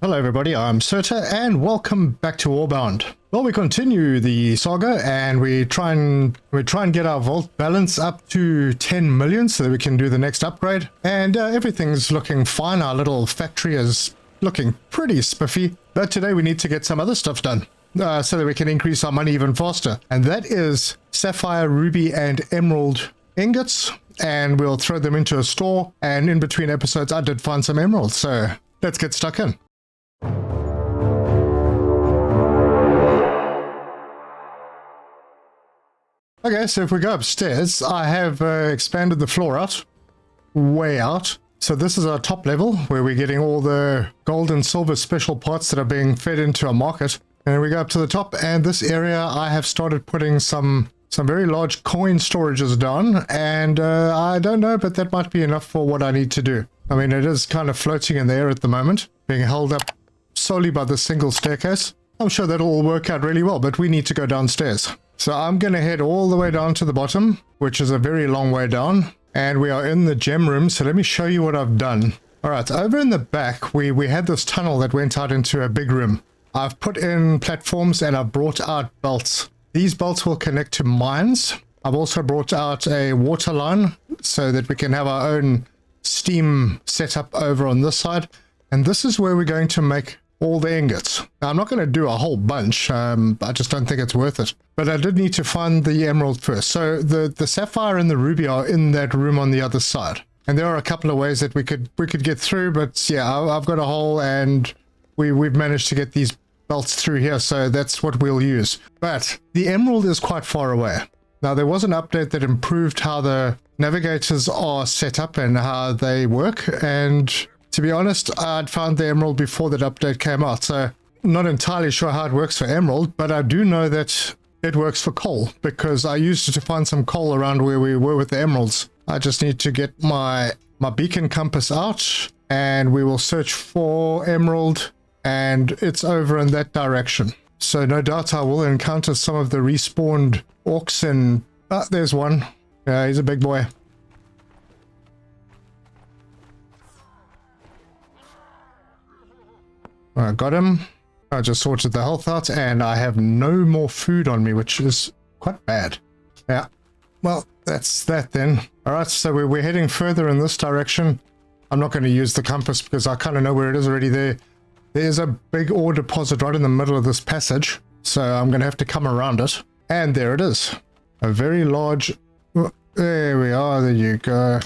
Hello everybody, I'm Serta and welcome back to Orebound. Well, we continue the saga and we try and get our vault balance up to 10 million so that we can do the next upgrade. And everything's looking fine. Our little factory is looking pretty spiffy. But today we need to get some other stuff done so that we can increase our money even faster. And that is sapphire, ruby and emerald ingots. And we'll throw them into a store. And in between episodes I did find some emeralds, so let's get stuck in. Okay, so if we go upstairs, I have expanded the floor out, way out. So this is our top level where we're getting all the gold and silver special parts that are being fed into a market. And we go up to the top, and this area I have started putting some very large coin storages down. And I don't know, but that might be enough for what I need to do. I mean, it is kind of floating in the air at the moment, being held up solely by the single staircase. I'm sure that'll all work out really well, but we need to go downstairs. So I'm going to head all the way down to the bottom, which is a very long way down. And we are in the gem room, so let me show you what I've done. Alright, over in the back, we had this tunnel that went out into a big room. I've put in platforms and I've brought out belts. These belts will connect to mines. I've also brought out a water line so that we can have our own steam setup over on this side. And this is where we're going to make all the ingots. Now, I'm not going to do a whole bunch. I just don't think it's worth it. But I did need to find the emerald first. So the sapphire and the ruby are in that room on the other side. And there are a couple of ways that we could get through. But yeah, I've got a hole and we've managed to get these belts through here. So that's what we'll use. But the emerald is quite far away. Now, there was an update that improved how the navigators are set up and how they work. And to be honest, I'd found the emerald before that update came out, so not entirely sure how it works for emerald, but I do know that it works for coal, because I used to find some coal around where we were with the emeralds. I just need to get my beacon compass out, and we will search for emerald, and it's over in that direction. So no doubt I will encounter some of the respawned orcs, and there's one. Yeah, he's a big boy. I got him. I just sorted the health out and I have no more food on me, which is quite bad. Yeah, well, that's that then. Alright, so we're heading further in this direction. I'm not going to use the compass because I kind of know where it is already. There's a big ore deposit right in the middle of this passage, so I'm going to have to come around it. And there it is. A very large... There we are, there you go.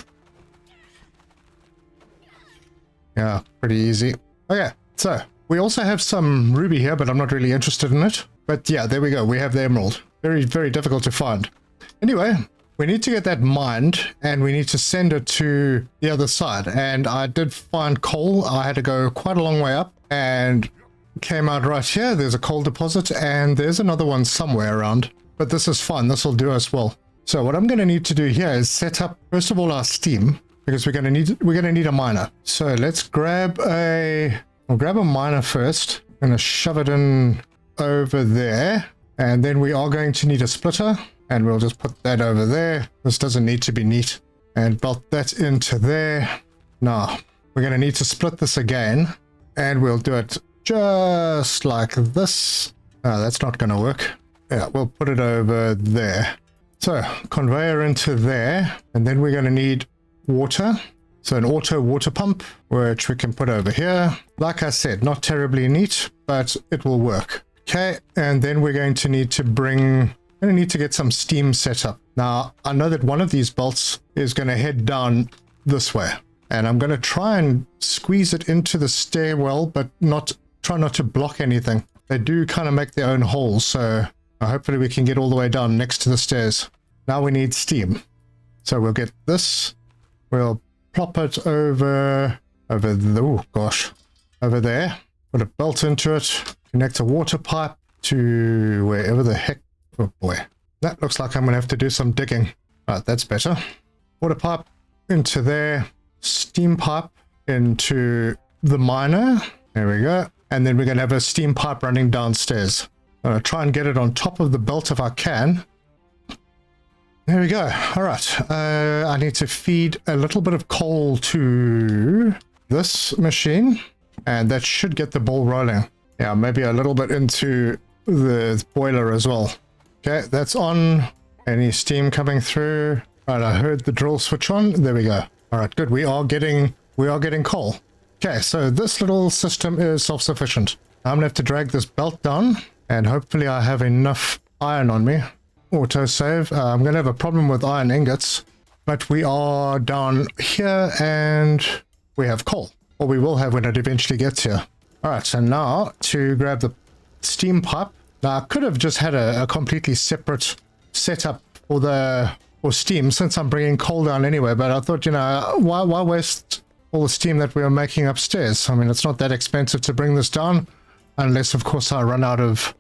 Yeah, pretty easy. Okay, so... we also have some ruby here, but I'm not really interested in it. But yeah, there we go. We have the emerald. Very, very difficult to find. Anyway, we need to get that mined, and we need to send it to the other side. And I did find coal. I had to go quite a long way up and came out right here. There's a coal deposit, and there's another one somewhere around. But this is fine. This will do us well. So what I'm going to need to do here is set up, first of all, our steam, because we're going to need a miner. So let's grab a... we'll grab a miner first. I'm going to shove it in over there. And then we are going to need a splitter. And we'll just put that over there. This doesn't need to be neat. And belt that into there. Now, we're going to need to split this again. And we'll do it just like this. Oh, that's not going to work. Yeah, we'll put it over there. So, conveyor into there. And then we're going to need water. So an auto water pump, which we can put over here. Like I said, not terribly neat, but it will work. Okay, and then we're going to need to get some steam set up. Now, I know that one of these bolts is going to head down this way. And I'm going to try and squeeze it into the stairwell, but try not to block anything. They do kind of make their own holes, so hopefully we can get all the way down next to the stairs. Now we need steam. So we'll get this. We'll plop it over there. Put a belt into it. Connect a water pipe to wherever the heck. Oh boy, that looks like I'm gonna have to do some digging. Right, that's better. Water pipe into there. Steam pipe into the miner. There we go. And then we're gonna have a steam pipe running downstairs. I'm gonna try and get it on top of the belt if I can. There we go. All right. I need to feed a little bit of coal to this machine. And that should get the ball rolling. Yeah, maybe a little bit into the boiler as well. Okay, that's on. Any steam coming through? Right, I heard the drill switch on. There we go. All right, good. We are getting coal. Okay, so this little system is self-sufficient. I'm gonna have to drag this belt down, and hopefully I have enough iron on me. Autosave. I'm gonna have a problem with iron ingots, but we are down here and we have coal. Or we will have when it eventually gets here. All right, so now to grab the steam pipe. Now I could have just had a completely separate setup for steam, since I'm bringing coal down anyway, but I thought, you know, why waste all the steam that we are making upstairs? I mean, it's not that expensive to bring this down, unless of course I run out of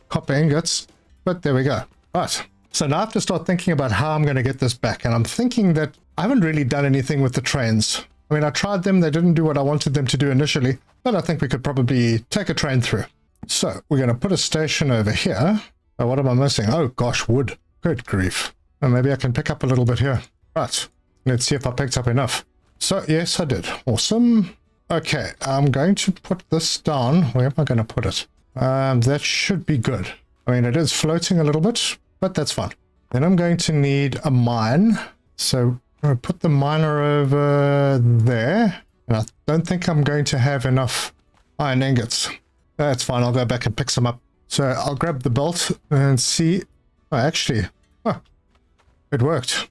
copper ingots, but there we go. Right, so now I have to start thinking about how I'm going to get this back, and I'm thinking that I haven't really done anything with the trains. I mean, I tried them, they didn't do what I wanted them to do initially, but I think we could probably take a train through. So we're going to put a station over here. Oh, what am I missing? Oh gosh, wood. Good grief. And maybe I can pick up a little bit here. Right, let's see if I picked up enough. So yes, I did. Awesome. Okay, I'm going to put this down. Where am I going to put it? That should be good. I mean, it is floating a little bit, but that's fine. Then I'm going to need a mine. So I'm going to put the miner over there. And I don't think I'm going to have enough iron ingots. That's fine, I'll go back and pick some up. So I'll grab the belt and see. Oh, actually, it worked.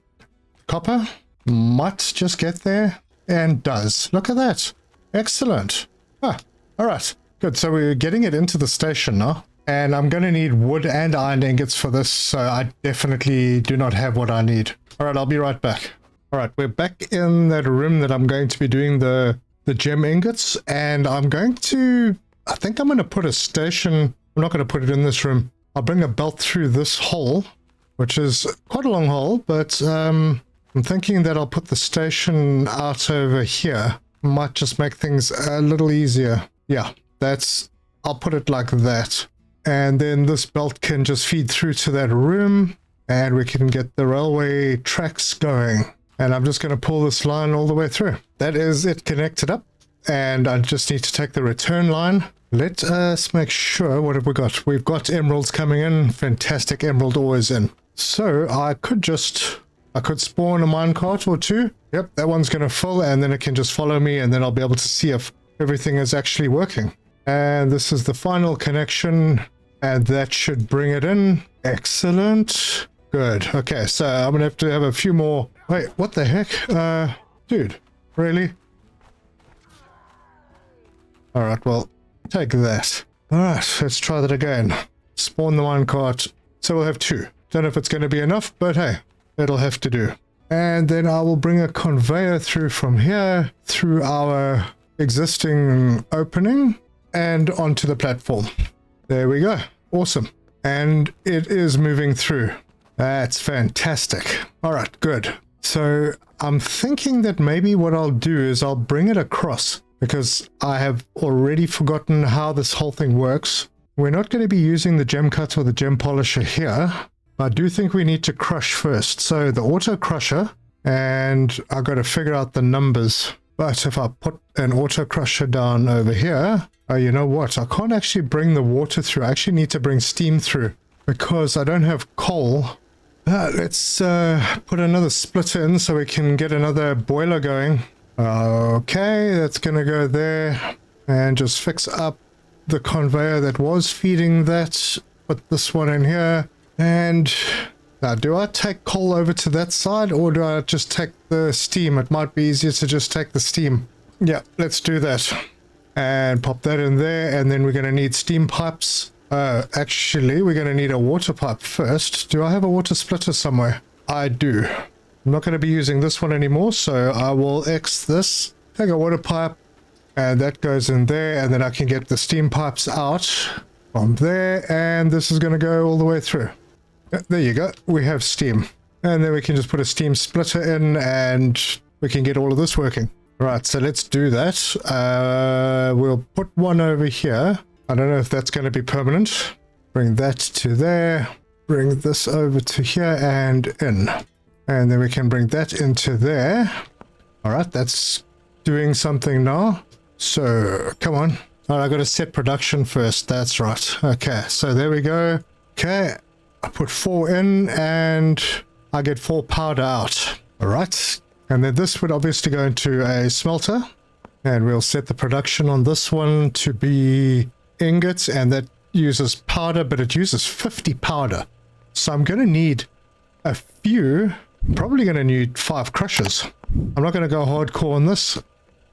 Copper might just get there, and does. Look at that. Excellent. All right, good. So we're getting it into the station now, and I'm going to need wood and iron ingots for this, so I definitely do not have what I need. All right, I'll be right back. All right, we're back in that room that I'm going to be doing the gem ingots, and I think I'm going to put a station. I'm not going to put it in this room. I'll bring a belt through this hole, which is quite a long hole, but I'm thinking that I'll put the station out over here. Might just make things a little easier. Yeah, I'll put it like that. And then this belt can just feed through to that room, and we can get the railway tracks going. And I'm just going to pull this line all the way through. That is it connected up. And I just need to take the return line. Let us make sure. What have we got? We've got emeralds coming in. Fantastic emerald ore is in. So I could spawn a minecart or two. Yep, that one's going to fill, and then it can just follow me, and then I'll be able to see if everything is actually working. And this is the final connection, and that should bring it in. Excellent. Good. Okay, so I'm going to have a few more. Wait, what the heck? Dude, really? All right, well, take that. All right, let's try that again. Spawn the minecart. So we'll have two. Don't know if it's going to be enough, but hey, it'll have to do. And then I will bring a conveyor through from here, through our existing opening, and onto the platform. There we go. Awesome. And it is moving through. That's fantastic. All right, good. So I'm thinking that maybe what I'll do is I'll bring it across, because I have already forgotten how this whole thing works. We're not going to be using the gem cut or the gem polisher here. I do think we need to crush first. So the auto crusher, and I've got to figure out the numbers. But if I put an auto crusher down over here, oh, you know what? I can't actually bring the water through. I actually need to bring steam through because I don't have coal. Let's put another splitter in so we can get another boiler going. Okay, that's going to go there and just fix up the conveyor that was feeding that. Put this one in here. And now, do I take coal over to that side, or do I just take the steam? It might be easier to just take the steam. Yeah, let's do that. And pop that in there, and then we're going to need steam pipes. Actually, we're going to need a water pipe first. Do I have a water splitter somewhere? I do. I'm not going to be using this one anymore, so I will X this. Take a water pipe, and that goes in there, and then I can get the steam pipes out from there, and this is going to go all the way through. There you go. We have steam. And then we can just put a steam splitter in, and we can get all of this working. Right, so let's do that. We'll put one over here. I don't know if that's going to be permanent. Bring that to there. Bring this over to here and in. And then we can bring that into there. All right, that's doing something now. So, come on. All right, I got to set production first. That's right. Okay, so there we go. Okay, I put 4 in and I get 4 powder out. All right. And then this would obviously go into a smelter. And we'll set the production on this one to be ingots. And that uses powder, but it uses 50 powder. So I'm going to need a few. I'm probably going to need 5 crushers. I'm not going to go hardcore on this.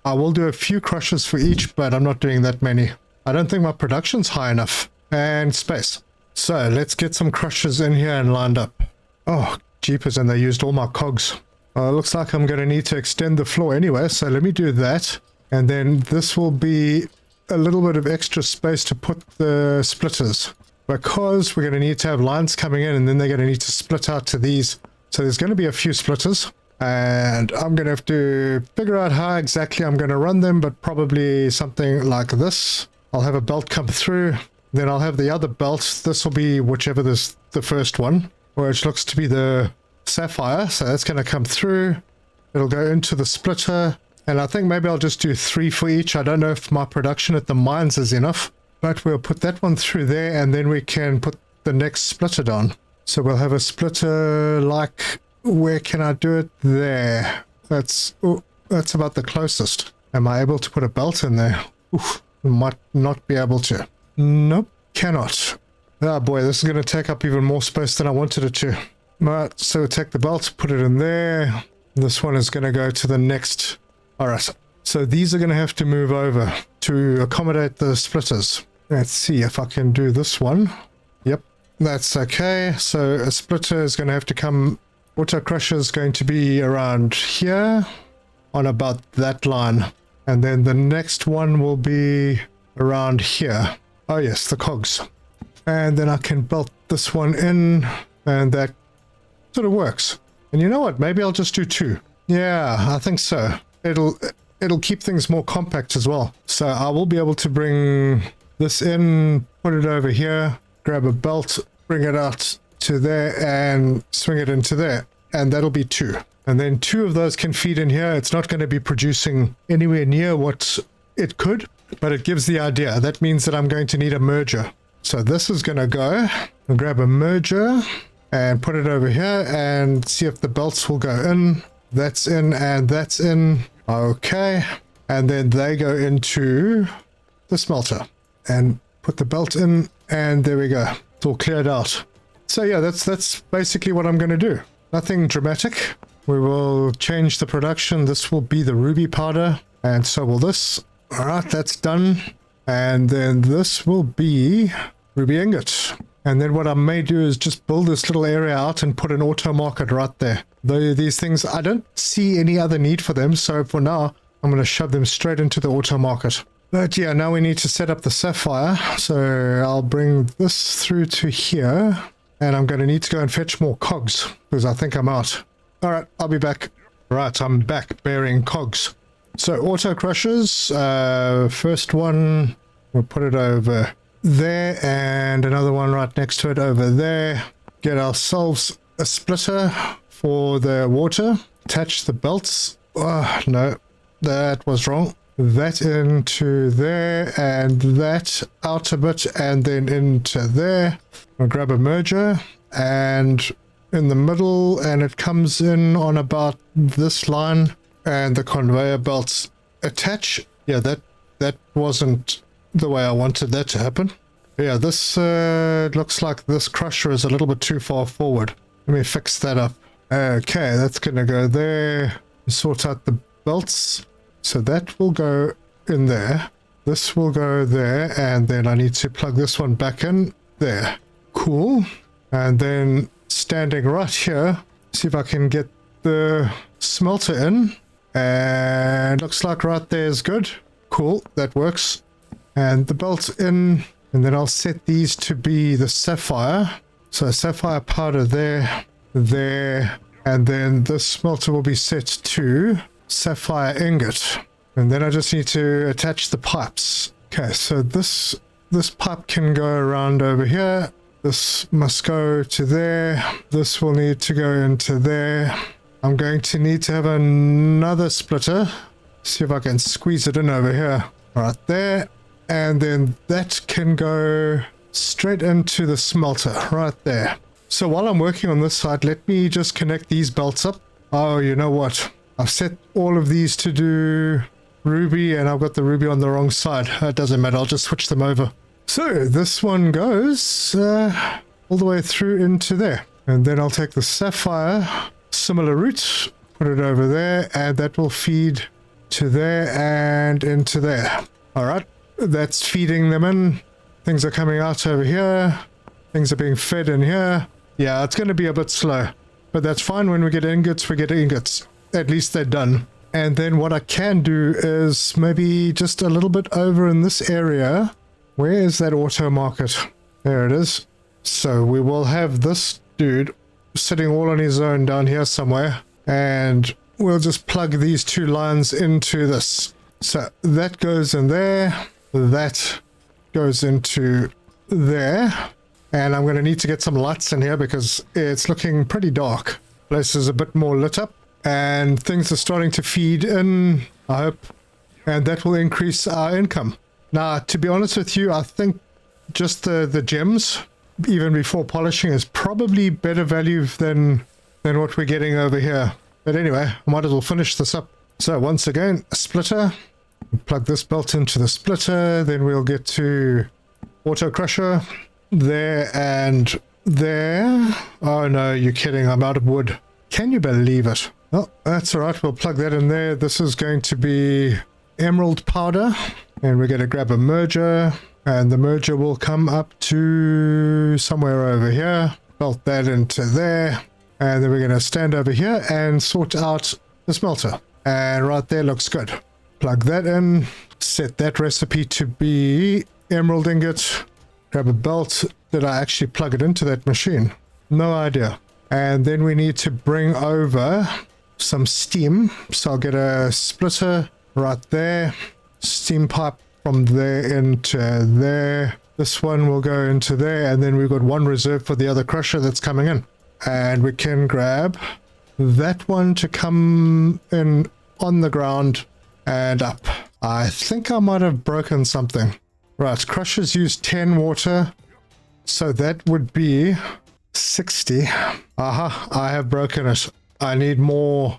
I will do a few crushers for each, but I'm not doing that many. I don't think my production's high enough. And space. So let's get some crushers in here and lined up. Oh, jeepers, and they used all my cogs. Looks like I'm going to need to extend the floor anyway, so let me do that. And then this will be a little bit of extra space to put the splitters. Because we're going to need to have lines coming in, and then they're going to need to split out to these. So there's going to be a few splitters. And I'm going to have to figure out how exactly I'm going to run them, but probably something like this. I'll have a belt come through, then I'll have the other belt. This will be whichever this the first one, which looks to be the sapphire. So that's going to come through. It'll go into the splitter, and I think maybe I'll just do 3 for each. I don't know if my production at the mines is enough, but we'll put that one through there, and then we can put the next splitter down. So we'll have a splitter like... Where can I do it? There. That's about the closest. Am I able to put a belt in there? Oof, might not be able to. Nope, cannot. Oh boy, this is going to take up even more space than I wanted it to. Right, so we'll take the belt, put it in there. This one is going to go to the next. Alright, so these are going to have to move over to accommodate the splitters. Let's see if I can do this one. Yep, that's okay. So a splitter is going to have to come... Auto crusher is going to be around here on about that line, and then the next one will be around here. Oh yes, the cogs. And then I can belt this one in, and that sort of works. And you know what, maybe I'll just do 2. Yeah, I think so. It'll keep things more compact as well. So I will be able to bring this in, put it over here, grab a belt, bring it out to there and swing it into there, and that'll be 2. And then 2 of those can feed in here. It's not going to be producing anywhere near what it could, but it gives the idea. That means that I'm going to need a merger. So this is going to go. I'll grab a merger and put it over here and see if the belts will go in. That's in and that's in. Okay. And then they go into the smelter and put the belt in, and there we go. It's all cleared out. So yeah, that's basically what I'm going to do. Nothing dramatic. We will change the production. This will be the ruby powder, and so will this. All right, that's done. And then this will be ruby ingot. And then what I may do is just build this little area out and put an auto market right there. Though these things, I don't see any other need for them, so for now, I'm going to shove them straight into the auto market. But yeah, now we need to set up the sapphire. So I'll bring this through to here. And I'm going to need to go and fetch more cogs, because I think I'm out. Alright, I'll be back. Right, I'm back bearing cogs. So auto crushers, first one, we'll put it over there, and another one right next to it over there. Get ourselves a splitter for the water. Attach the belts. Oh, no, that was wrong. That into there, and that out a bit, and then into there. I'll grab a merger, and in the middle, and it comes in on about this line, and the conveyor belts attach. Yeah, that wasn't the way I wanted that to happen. Yeah, this looks like this crusher is a little bit too far forward. Let me fix that up. Okay, that's gonna go there. Sort out the belts. So that will go in there. This will go there, and then I need to plug this one back in there. Cool. And then standing right here, see if I can get the smelter in. And looks like right there is good. Cool, that works. And the belt in, and then I'll set these to be the sapphire. So sapphire powder there, there, and then this smelter will be set to sapphire ingot. And then I just need to attach the pipes. Okay, so this pipe can go around over here. This must go to there. This will need to go into there. I'm going to need to have another splitter. See if I can squeeze it in over here. right there. And then that can go straight into the smelter right there. So while I'm working on this side, let me just connect these belts up. Oh, you know what? I've set all of these to do ruby, and I've got the ruby on the wrong side. It doesn't matter. I'll just switch them over. So this one goes all the way through into there. And then I'll take the sapphire, similar route, put it over there, and that will feed to there and into there. All right. That's feeding them in. Things are coming out over here. Things are being fed in here. Yeah, it's going to be a bit slow, but that's fine. When we get ingots, we get ingots. At least they're done. And then what I can do is maybe just a little bit over in this area. Where is that auto market? There it is. So we will have this dude sitting all on his own down here somewhere. And we'll just plug these two lines into this. So that goes in there. That goes into there. And I'm going to need to get some lights in here because it's looking pretty dark. Place is a bit more lit up. And things are starting to feed in, I hope. And that will increase our income. Now, to be honest with you, I think just the gems, even before polishing, is probably better value than what we're getting over here. But anyway, I might as well finish this up. So once again, a splitter. Plug this belt into the splitter. Then we'll get to auto crusher. There and there. Oh no, you're kidding. I'm out of wood. Can you believe it? Oh, that's all right. We'll plug that in there. This is going to be emerald powder. And we're going to grab a merger. And the merger will come up to somewhere over here. Belt that into there. And then we're going to stand over here and sort out the smelter. And right there looks good. Plug that in. Set that recipe to be emerald ingot. Grab a belt. Did I actually plug it into that machine? No idea. And then we need to bring over some steam. So I'll get a splitter right there. Steam pipe from there into there. This one will go into there. And then we've got one reserved for the other crusher that's coming in. And we can grab that one to come in on the ground and up. I think I might have broken something. Right, crushers use 10 water. So that would be 60. Aha, I have broken it. I need more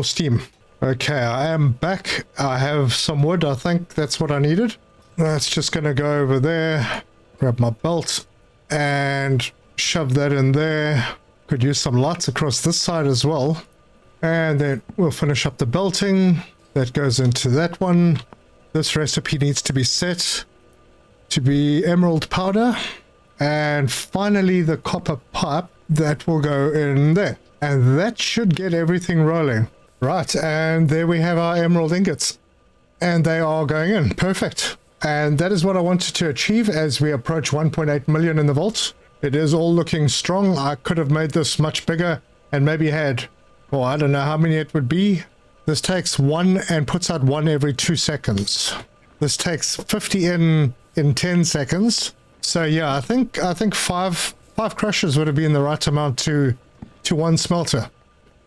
steam. Okay, I am back. I have some wood. I think that's what I needed. That's just going to go over there. Grab my belt and shove that in there. Could use some lights across this side as well. And then we'll finish up the belting. That goes into that one. This recipe needs to be set to be emerald powder. And finally the copper pipe that will go in there. And that should get everything rolling. Right, and there we have our emerald ingots. And they are going in. Perfect. And that is what I wanted to achieve as we approach 1.8 million in the vault. It is all looking strong. I could have made this much bigger and maybe had, oh, I don't know how many it would be. This takes one and puts out one every 2 seconds. This takes 50 in 10 seconds. So yeah, I think five crushers would have been the right amount to one smelter.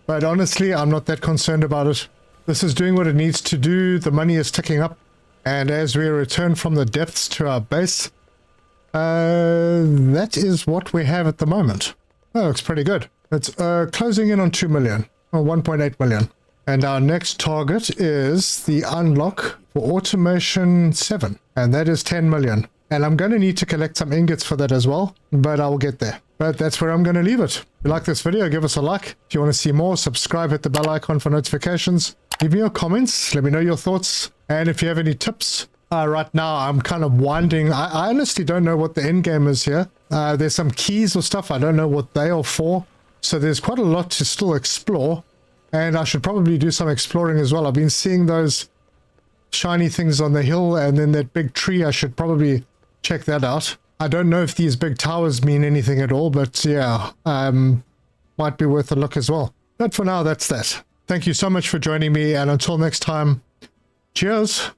But honestly, I'm not that concerned about it. This is doing what it needs to do. The money is ticking up. And as we return from the depths to our base, that is what we have at the moment. That looks pretty good. It's closing in on 2 million, or 1.8 million. And our next target is the unlock for automation 7. And that is 10 million. And I'm going to need to collect some ingots for that as well, but I'll get there. But that's where I'm going to leave it. If you like this video, give us a like. If you want to see more, subscribe, hit the bell icon for notifications. Leave me your comments. Let me know your thoughts. And if you have any tips, right now I'm kind of winding. I honestly don't know what the end game is here. There's some keys or stuff. I don't know what they are for. So there's quite a lot to still explore. And I should probably do some exploring as well. I've been seeing those shiny things on the hill and then that big tree. I should probably check that out. I don't know if these big towers mean anything at all, but yeah, might be worth a look as well. But for now, that's that. Thank you so much for joining me, and until next time, cheers!